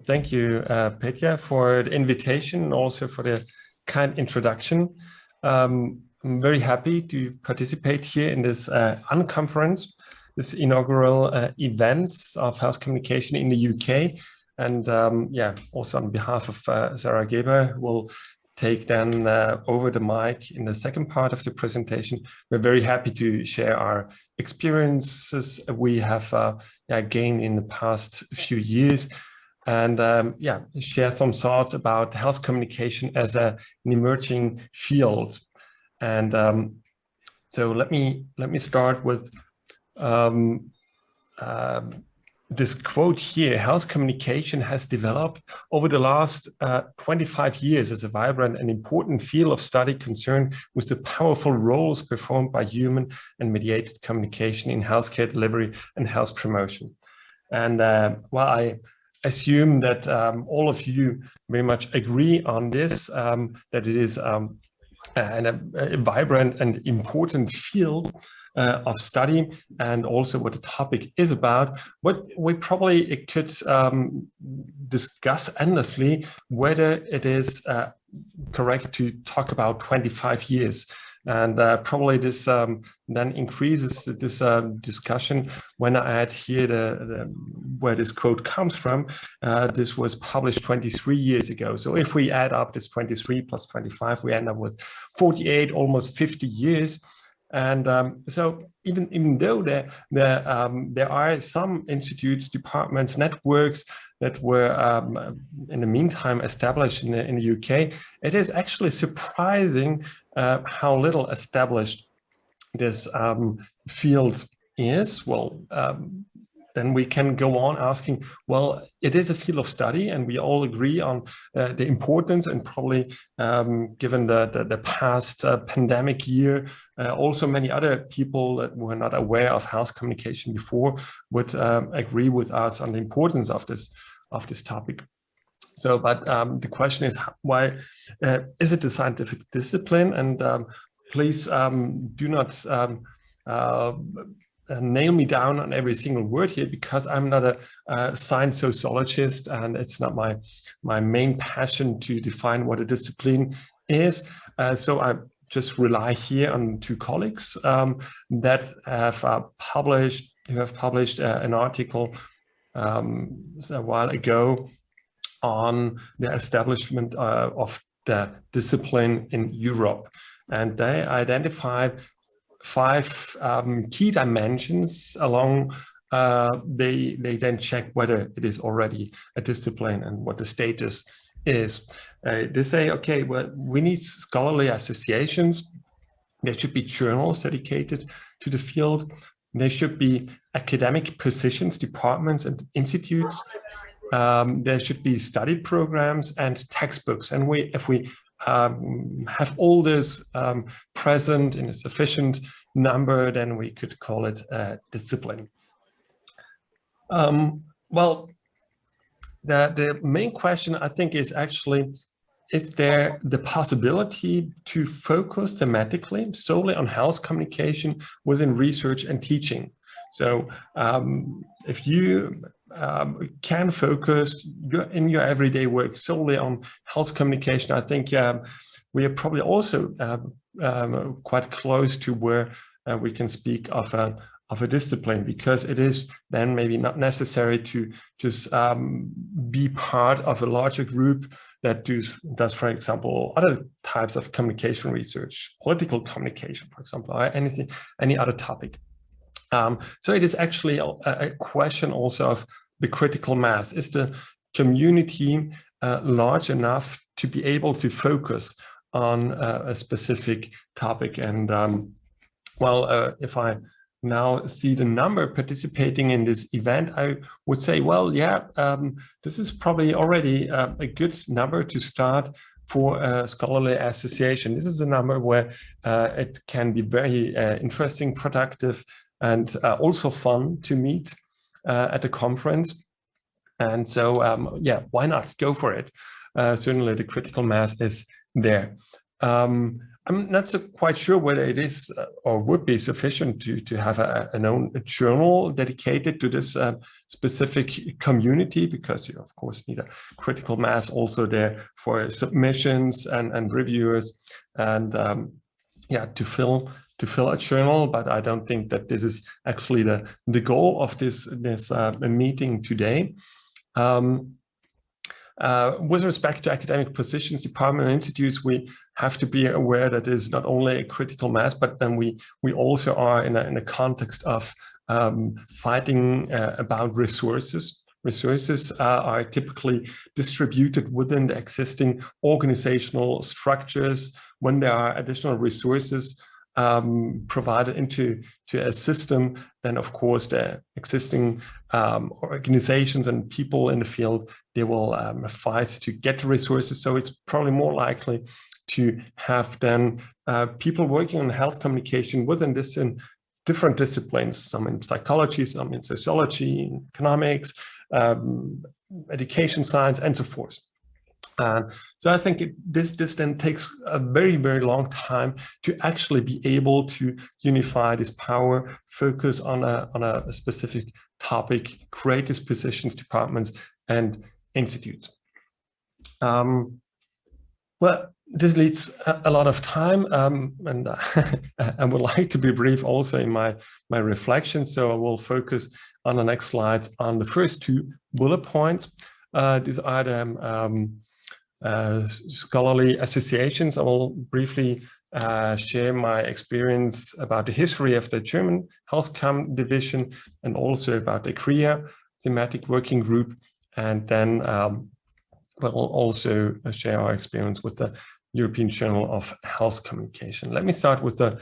Thank you, Petya, for the invitation and also for the kind introduction. I'm very happy to participate here in this Unconference, this inaugural event of health communication in the UK. And yeah, also on behalf of Sarah Geber, who will take then over the mic in the second part of the presentation. We're very happy to share our experiences we have gained in the past few years, and yeah, share some thoughts about health communication as an emerging field. And so let me start with this quote here. Health communication has developed over the last 25 years as a vibrant and important field of study concerned with the powerful roles performed by human and mediated communication in healthcare delivery and health promotion. And while I assume that all of you very much agree on this, that it is a vibrant and important field of study, and also what the topic is about, what we probably could discuss endlessly whether it is correct to talk about 25 years. And probably this then increases this discussion when I add here where this quote comes from. This was published 23 years ago. So if we add up this 23 plus 25, we end up with 48, almost 50 years. And so even though there are some institutes, departments, networks that were in the meantime established in the UK, it is actually surprising how little established this field is. Well, then we can go on asking, well, it is a field of study, and we all agree on the importance, and probably given the past pandemic year, also many other people that were not aware of health communication before would agree with us on the importance of this topic. So, but the question is, why is it a scientific discipline? And please do not nail me down on every single word here, because I'm not a science sociologist, and it's not my main passion to define what a discipline is. So I just rely here on two colleagues that have published an article a while ago on the establishment of the discipline in Europe, and they identified 5 key dimensions along. They then check whether it is already a discipline and what the status is. They say, okay, well, we need scholarly associations. There should be journals dedicated to the field. There should be academic positions, departments and institutes. There should be study programs and textbooks. And if we have all this present in a sufficient number, then we could call it a discipline. Well, the main question, I think, is actually, is there the possibility to focus thematically solely on health communication within research and teaching? So if you can focus in your everyday work solely on health communication, I think we are probably also quite close to where we can speak of a discipline, because it is then maybe not necessary to just be part of a larger group that does, for example, other types of communication research, political communication, for example, or any other topic. So it is actually a question also of the critical mass. Is the community large enough to be able to focus on a specific topic? And well, if I now see the number participating in this event, I would say, well, yeah, this is probably already a good number to start for a scholarly association. This is a number where it can be very interesting, productive, and also fun to meet at the conference. And so, yeah, why not go for it? Certainly the critical mass is there. I'm not so quite sure whether it is or would be sufficient to have a journal dedicated to this specific community, because you of course need a critical mass also there for submissions and reviewers and yeah, to fill a journal. But I don't think that this is actually the goal of this meeting today. With respect to academic positions, department and institutes, we have to be aware that there's not only a critical mass, but then we also are in a context of fighting about resources. Resources are typically distributed within the existing organizational structures. When there are additional resources provided into a system, then of course the existing organizations and people in the field, they will fight to get the resources. So it's probably more likely to have then people working on health communication within this in different disciplines, some in psychology, some in sociology, economics, education science, and so forth. So I think this then takes a very, very long time to actually be able to unify this power, focus on a specific topic, create these positions, departments, and institutes. Well, this leads a lot of time, and I would like to be brief also in my reflections. So I will focus on the next slides on the first two bullet points. These are the scholarly associations. I will briefly share my experience about the history of the German HealthCom division and also about the CREA thematic working group, and then we'll also share our experience with the European Journal of Health Communication. Let me start with the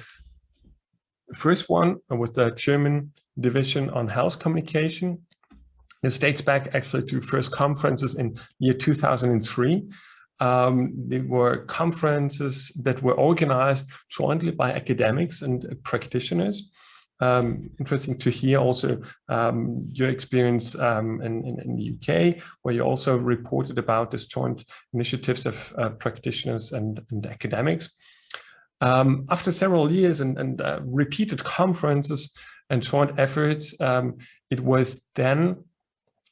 first one, with the German division on health communication. This dates back actually to first conferences in year 2003. There were conferences that were organized jointly by academics and practitioners. Interesting to hear also your experience in the UK, where you also reported about this joint initiatives of practitioners and academics. After several years and repeated conferences and joint efforts, it was then,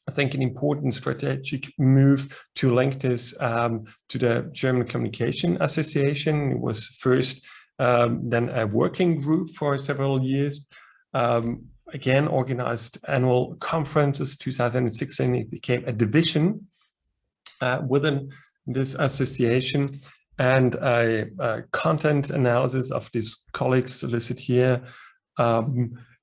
I think, an important strategic move to link this to the German Communication Association. It was first then a working group for several years. Again, organized annual conferences. 2016, it became a division within this association, and a content analysis of these colleagues listed here.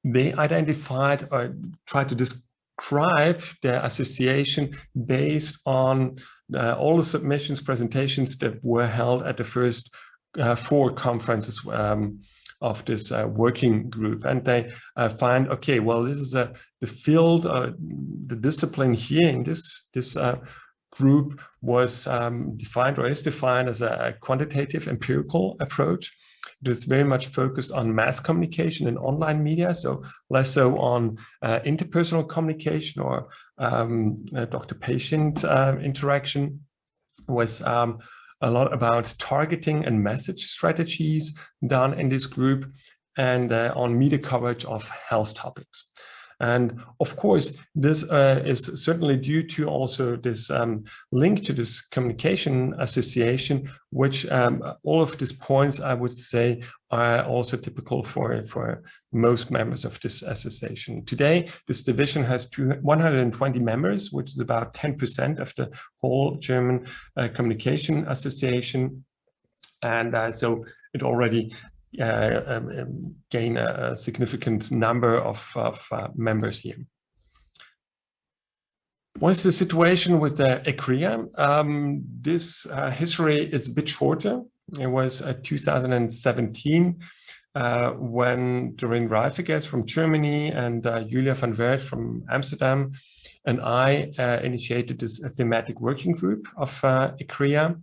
They identified or tried to describe their association based on all the submissions, presentations that were held at the first 4 conferences of this working group. And they find, okay, well, this is the field, the discipline here in this group was defined or is defined as a quantitative empirical approach. It is very much focused on mass communication and online media, so less so on interpersonal communication or doctor-patient interaction. It was a lot about targeting and message strategies done in this group, and on media coverage of health topics. And of course, this is certainly due to also this link to this communication association, which all of these points, I would say, are also typical for most members of this association. Today, this division has 120 members, which is about 10% of the whole German Communication Association. And so it already gain a significant number of members here. What's the situation with the ECRIA? This history is a bit shorter. It was 2017 when Doreen Reifeges from Germany and Julia van Wert from Amsterdam and I initiated this thematic working group of ECRIA.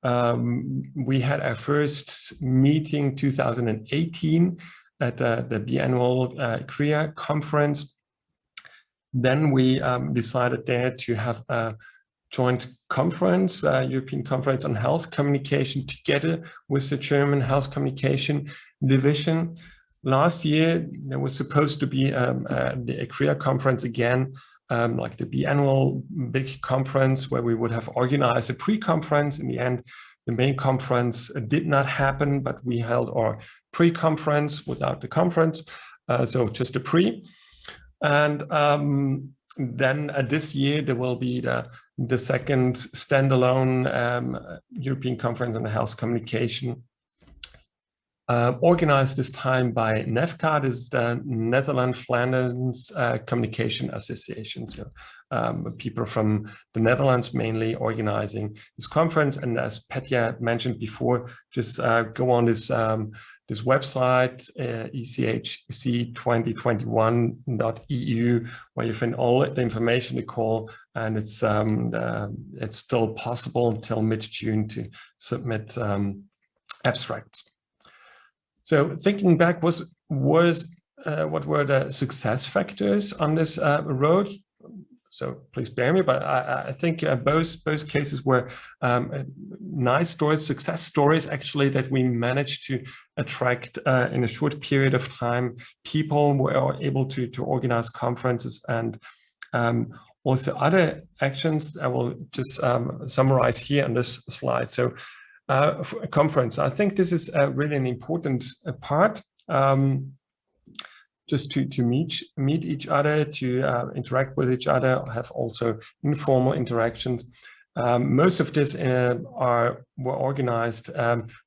We had our first meeting 2018 at the biannual CREA conference. Then we decided there to have a joint conference, European Conference on Health Communication, together with the German Health Communication Division. Last year, there was supposed to be the ECREA conference again, like the biannual big conference where we would have organized a pre-conference. In the end, the main conference did not happen, but we held our pre-conference without the conference, so just a pre. And then this year, there will be the second standalone European Conference on Health Communication, organized this time by NEFCA, this is the Netherlands Flanders Communication Association. So people from the Netherlands mainly organizing this conference. And as Petja mentioned before, just go on this this website, echc2021.eu, where you find all the information to call, and it's still possible until mid-June to submit abstracts. So thinking back, what were the success factors on this road? So please bear me, but I think both cases were nice stories, success stories actually, that we managed to attract in a short period of time. People were able to organize conferences, and also other actions I will just summarize here on this slide. So a conference, I think this is really an important part. Just to meet each other, to interact with each other, have also informal interactions. Most of this were organized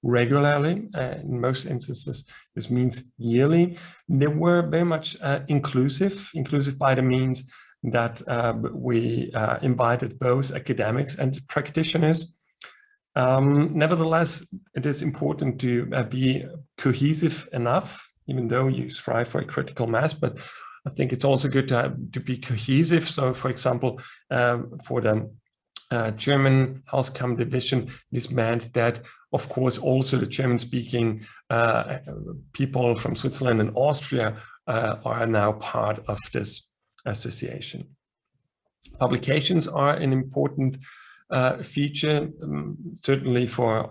regularly. In most instances, this means yearly. They were very much inclusive by the means that we invited both academics and practitioners. Nevertheless, it is important to be cohesive enough, even though you strive for a critical mass, but I think it's also good to be cohesive. So, for example, for the German Health Com division, this meant that, of course, also the German-speaking people from Switzerland and Austria are now part of this association. Publications are an important feature, certainly for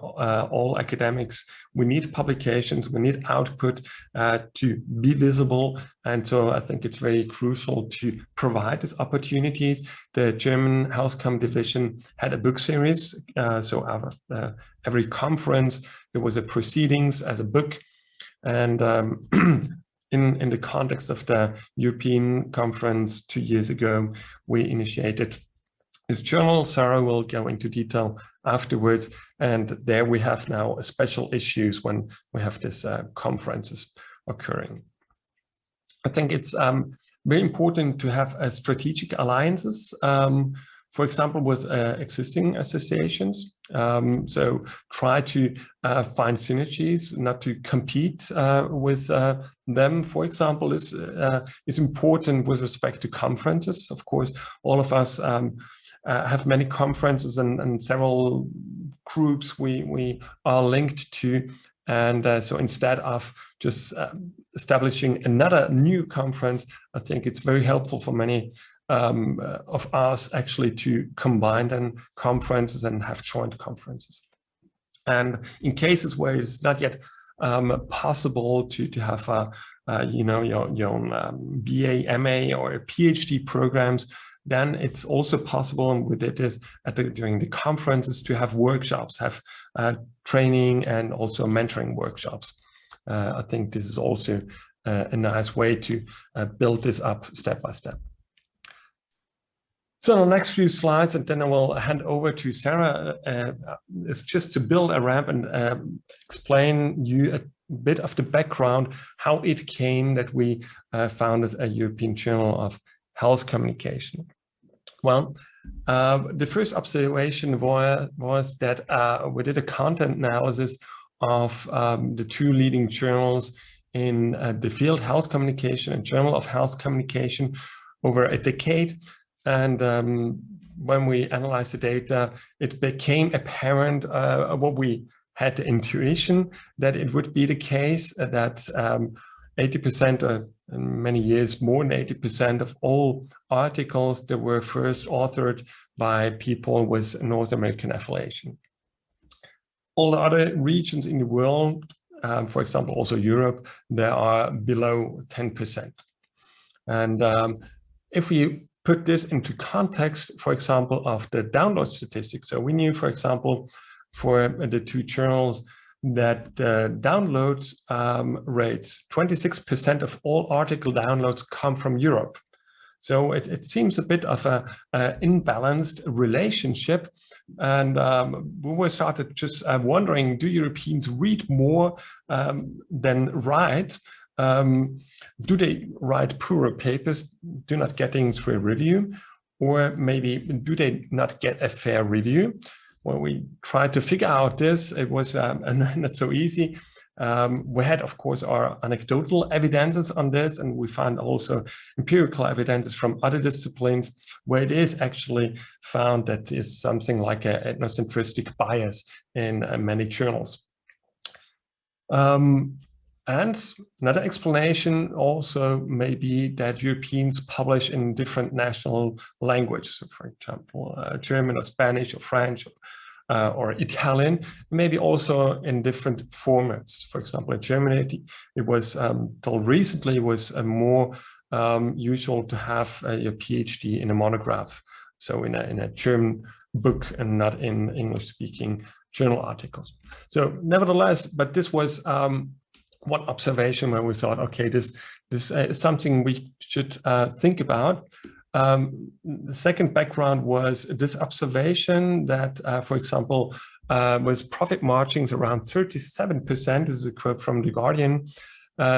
all academics. We need publications, we need output to be visible, and so I think it's very crucial to provide these opportunities. The German Health Com division had a book series, so every conference there was a proceedings as a book, and in the context of the European conference 2 years ago, we initiated this journal. Sarah will go into detail afterwards, and there we have now special issues when we have these conferences occurring. I think it's very important to have strategic alliances, for example, with existing associations. So try to find synergies, not to compete with them. For example, is important with respect to conferences. Of course, all of us have many conferences and several groups we are linked to, and so instead of just establishing another new conference, I think it's very helpful for many of us actually to combine then conferences and have joint conferences. And in cases where it's not yet possible to have your own BA, MA, or PhD programs, then it's also possible, and we did this during the conferences, to have workshops, have training and also mentoring workshops. I think this is also a nice way to build this up step by step. So the next few slides, and then I will hand over to Sarah, is just to build a ramp and explain you a bit of the background, how it came that we founded a European Journal of Health Communication. Well, the first observation was that we did a content analysis of the two leading journals in the field, Health Communication and Journal of Health Communication, over a decade. And when we analyzed the data, it became apparent what we had the intuition that it would be the case, that 80% or in many years, more than 80% of all articles that were first authored by people with North American affiliation. All the other regions in the world, for example, also Europe, they are below 10%. And if we put this into context, for example, of the download statistics, so we knew, for example, for the two journals that download rates, 26% of all article downloads come from Europe. So it seems a bit of a imbalanced relationship. And we started just wondering, do Europeans read more than write? Do they write poorer papers, do not getting through a review? Or maybe do they not get a fair review? When we tried to figure out this, it was not so easy. We had, of course, our anecdotal evidences on this, and we found also empirical evidences from other disciplines where it is actually found that there's something like an ethnocentristic bias in many journals. And another explanation also may be that Europeans publish in different national languages, so for example, German or Spanish or French or Italian, maybe also in different formats. For example, in Germany, it was till recently was more usual to have your PhD in a monograph, so in a German book and not in English-speaking journal articles. So nevertheless, but this was one observation where we thought, okay, this is something we should think about. The second background was this observation that, for example, with profit margins around 37%, this is a quote from The Guardian,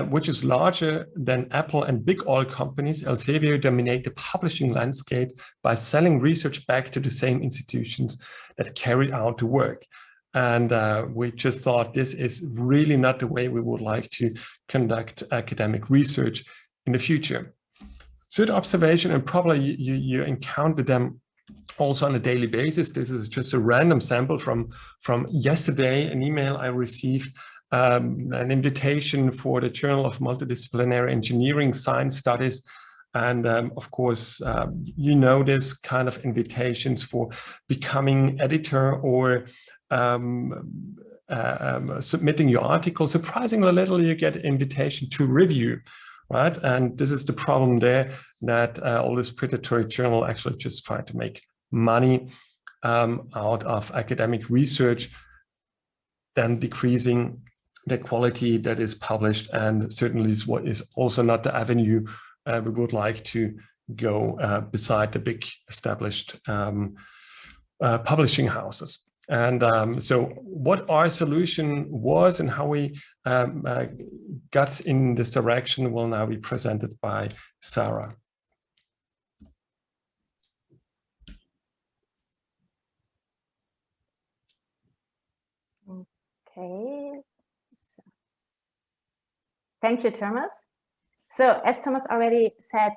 which is larger than Apple and big oil companies, Elsevier dominate the publishing landscape by selling research back to the same institutions that carried out the work. And we just thought this is really not the way we would like to conduct academic research in the future. Third observation, and probably you encounter them also on a daily basis. This is just a random sample from yesterday, an email I received, an invitation for the Journal of Multidisciplinary Engineering Science Studies. And of course, you know this kind of invitations for becoming editor or submitting your article. Surprisingly little, you get invitation to review, right? And this is the problem there, that all this predatory journal actually just try to make money out of academic research, then decreasing the quality that is published, and certainly is what is also not the avenue we would like to go beside the big established publishing houses. And so what our solution was and how we got in this direction will now be presented by Sarah. Okay. Thank you, Thomas. So as Thomas already said,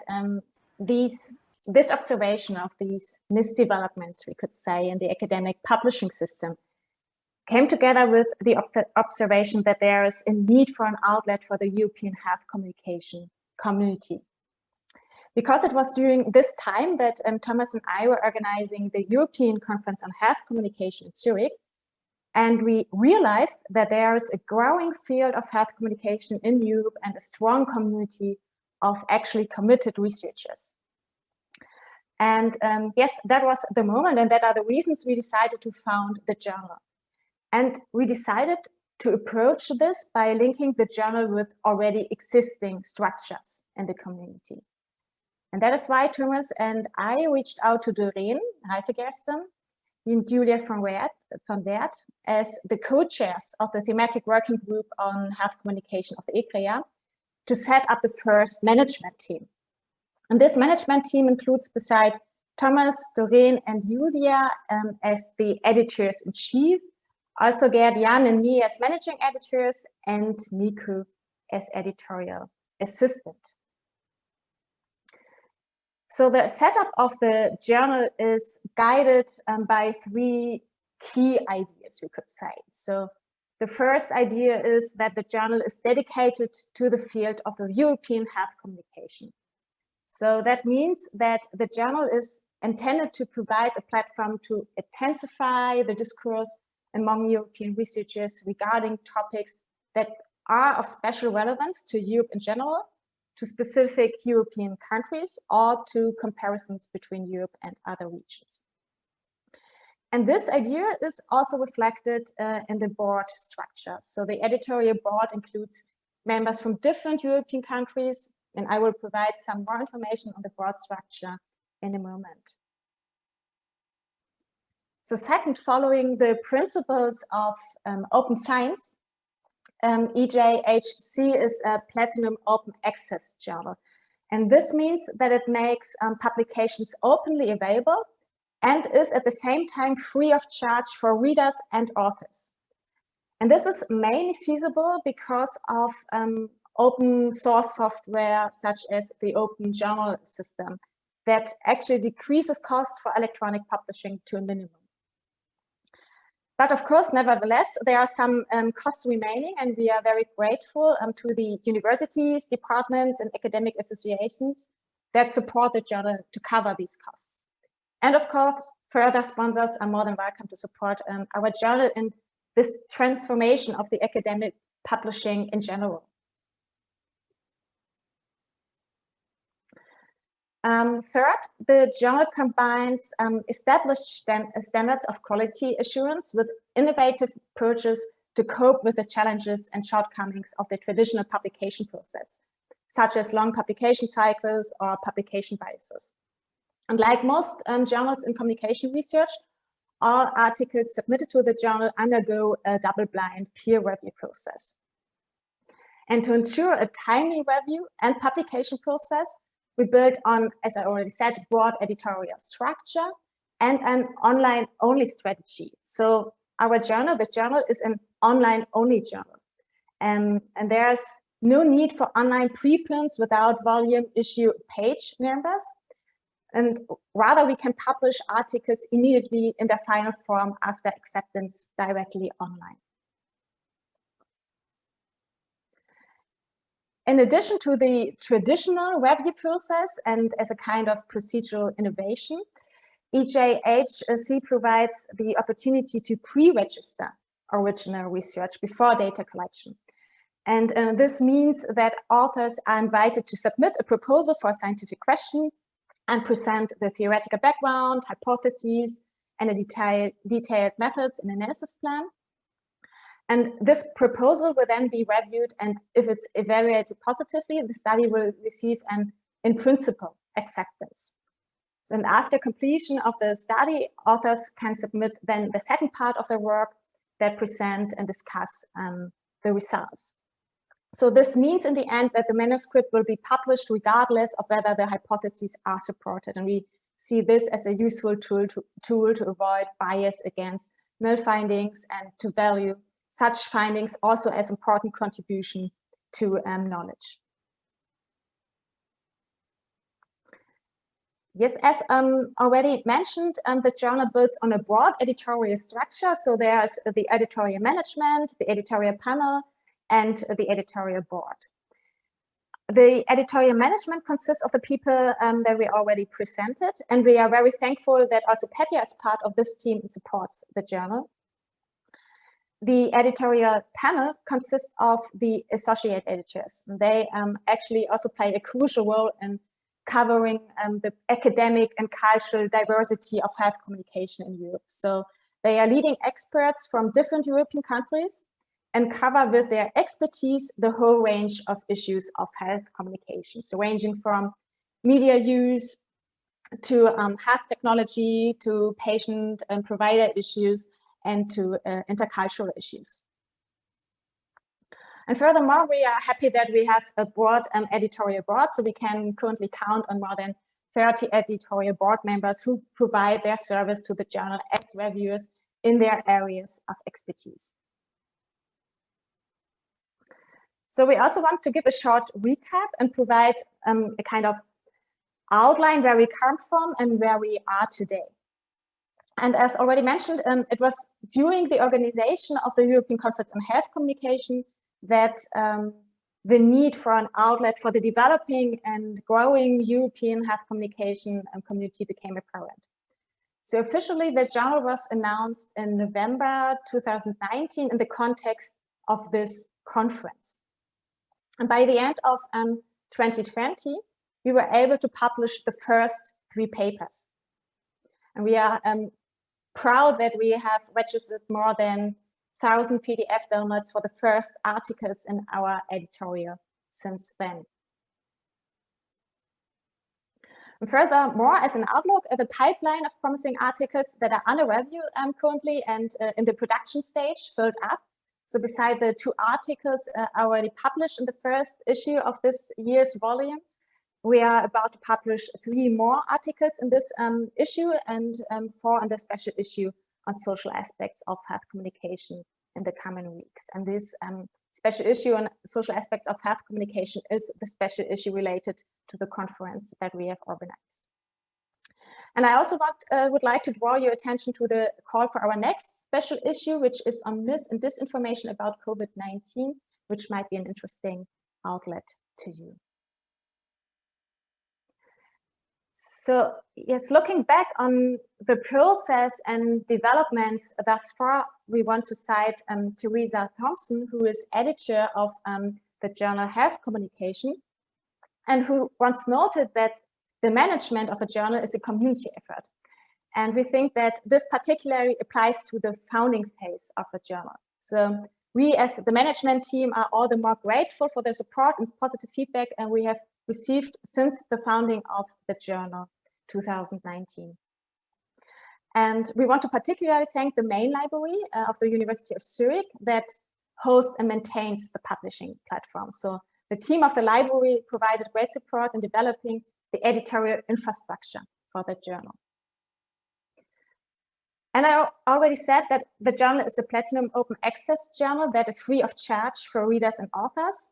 this observation of these misdevelopments, we could say, in the academic publishing system came together with the observation that there is a need for an outlet for the European health communication community. Because it was during this time that Thomas and I were organizing the European Conference on Health Communication in Zurich, and we realized that there is a growing field of health communication in Europe and a strong community of actually committed researchers. And yes, that was the moment, and that are the reasons we decided to found the journal. And we decided to approach this by linking the journal with already existing structures in the community. And that is why Thomas and I reached out to Doreen Reifegersten and Julia van Wert as the co-chairs of the thematic working group on health communication of the ECREA to set up the first management team. And this management team includes, beside Thomas, Doreen, and Julia as the editors-in-chief, also Gerd, Jan, and me as managing editors, and Nico as editorial assistant. So the setup of the journal is guided by three key ideas, we could say. So The first idea is that the journal is dedicated to the field of the European health communication. So that means that the journal is intended to provide a platform to intensify the discourse among European researchers regarding topics that are of special relevance to Europe in general, to specific European countries, or to comparisons between Europe and other regions. And this idea is also reflected in the board structure. So the editorial board includes members from different European countries, and I will provide some more information on the board structure in a moment. So second, following the principles of open science, EJHC is a platinum open access journal. And this means that it makes publications openly available and is at the same time free of charge for readers and authors. And this is mainly feasible because of open source software, such as the Open Journal system, that actually decreases costs for electronic publishing to a minimum. But of course, nevertheless, there are some costs remaining, and we are very grateful to the universities, departments, and academic associations that support the journal to cover these costs. And of course, further sponsors are more than welcome to support our journal in this transformation of the academic publishing in general. Third, the journal combines established standards of quality assurance with innovative approaches to cope with the challenges and shortcomings of the traditional publication process, such as long publication cycles or publication biases. And like most journals in communication research, all articles submitted to the journal undergo a double-blind peer review process. And to ensure a timely review and publication process, we built on, as I already said, broad editorial structure and an online-only strategy. So our journal, the journal, is an online-only journal. And there's no need for online preprints without volume issue page numbers. And rather, we can publish articles immediately in their final form after acceptance directly online. In addition to the traditional review process and as a kind of procedural innovation, EJHC provides the opportunity to pre-register original research before data collection. And this means that authors are invited to submit a proposal for a scientific question and present the theoretical background, hypotheses, and a detailed methods and analysis plan. And this proposal will then be reviewed, and if it's evaluated positively, the study will receive an in principle acceptance. So, and after completion of the study, authors can submit then the second part of their work that present and discuss the results. So this means in the end that the manuscript will be published regardless of whether the hypotheses are supported. And we see this as a useful tool to avoid bias against null findings and to value such findings also as important contribution to knowledge. Yes, as already mentioned, the journal builds on a broad editorial structure. So there's the editorial management, the editorial panel, and the editorial board. The editorial management consists of the people that we already presented, and we are very thankful that also Petya is part of this team and supports the journal. The editorial panel consists of the associate editors. They actually also play a crucial role in covering the academic and cultural diversity of health communication in Europe. So they are leading experts from different European countries and cover with their expertise the whole range of issues of health communication. So ranging from media use to health technology, to patient and provider issues, and to intercultural issues. And furthermore, we are happy that we have a broad editorial board, so we can currently count on more than 30 editorial board members who provide their service to the journal as reviewers in their areas of expertise. So we also want to give a short recap and provide a kind of outline where we come from and where we are today. And as already mentioned, it was during the organization of the European Conference on Health Communication that the need for an outlet for the developing and growing European health communication community became apparent. So officially, the journal was announced in November 2019 in the context of this conference. And by the end of 2020, we were able to publish the first 3 papers. And we are proud that we have registered more than 1,000 PDF downloads for the first articles in our editorial since then. And furthermore, as an outlook, the pipeline of promising articles that are under review currently and in the production stage filled up. So beside the 2 articles already published in the first issue of this year's volume, we are about to publish 3 more articles in this issue and 4 in the special issue on social aspects of health communication in the coming weeks. And this special issue on social aspects of health communication is the special issue related to the conference that we have organized. And I also would like to draw your attention to the call for our next special issue, which is on mis- and disinformation about COVID-19, which might be an interesting outlet to you. So yes, looking back on the process and developments thus far, we want to cite Teresa Thompson, who is editor of the journal Health Communication, and who once noted that the management of a journal is a community effort. And we think that this particularly applies to the founding phase of a journal. So we as the management team are all the more grateful for the support and positive feedback and we have received since the founding of the journal 2019. And we want to particularly thank the main library of the University of Zurich that hosts and maintains the publishing platform. So the team of the library provided great support in developing the editorial infrastructure for the journal. And I already said that the journal is a platinum open access journal that is free of charge for readers and authors.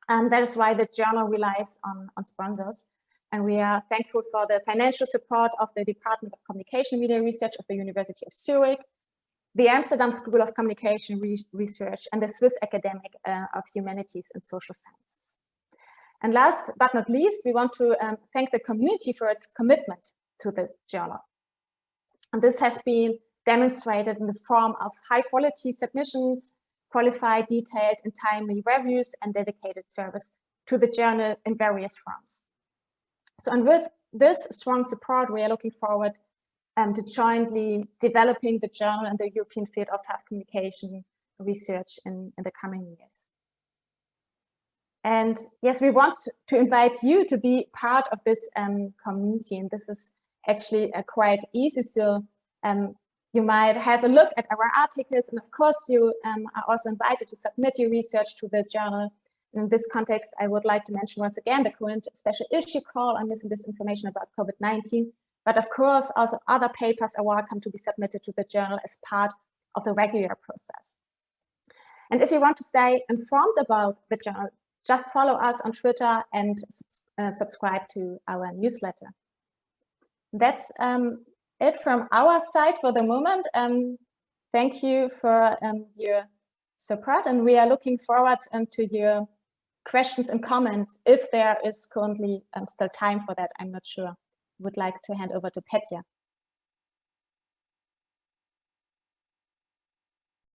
And that is why the journal relies on sponsors. And we are thankful for the financial support of the Department of Communication and Media Research of the University of Zurich, the Amsterdam School of Communication Research, and the Swiss Academy of Humanities and Social Sciences. And last but not least, we want to thank the community for its commitment to the journal. And this has been demonstrated in the form of high quality submissions, qualified, detailed, and timely reviews, and dedicated service to the journal in various forms. So, and with this strong support, we are looking forward to jointly developing the journal in the European field of health communication research in the coming years. And yes, we want to invite you to be part of this community, and this is actually quite easy. So you might have a look at our articles, and of course you are also invited to submit your research to the journal. In this context, I would like to mention once again the current special issue call on mis- and disinformation about COVID-19. But of course, also other papers are welcome to be submitted to the journal as part of the regular process. And if you want to stay informed about the journal, just follow us on Twitter and subscribe to our newsletter. That's it from our side for the moment. Thank you for your support, and we are looking forward to your questions and comments if there is currently still time for that. I'm not sure. Would like to hand over to Petja.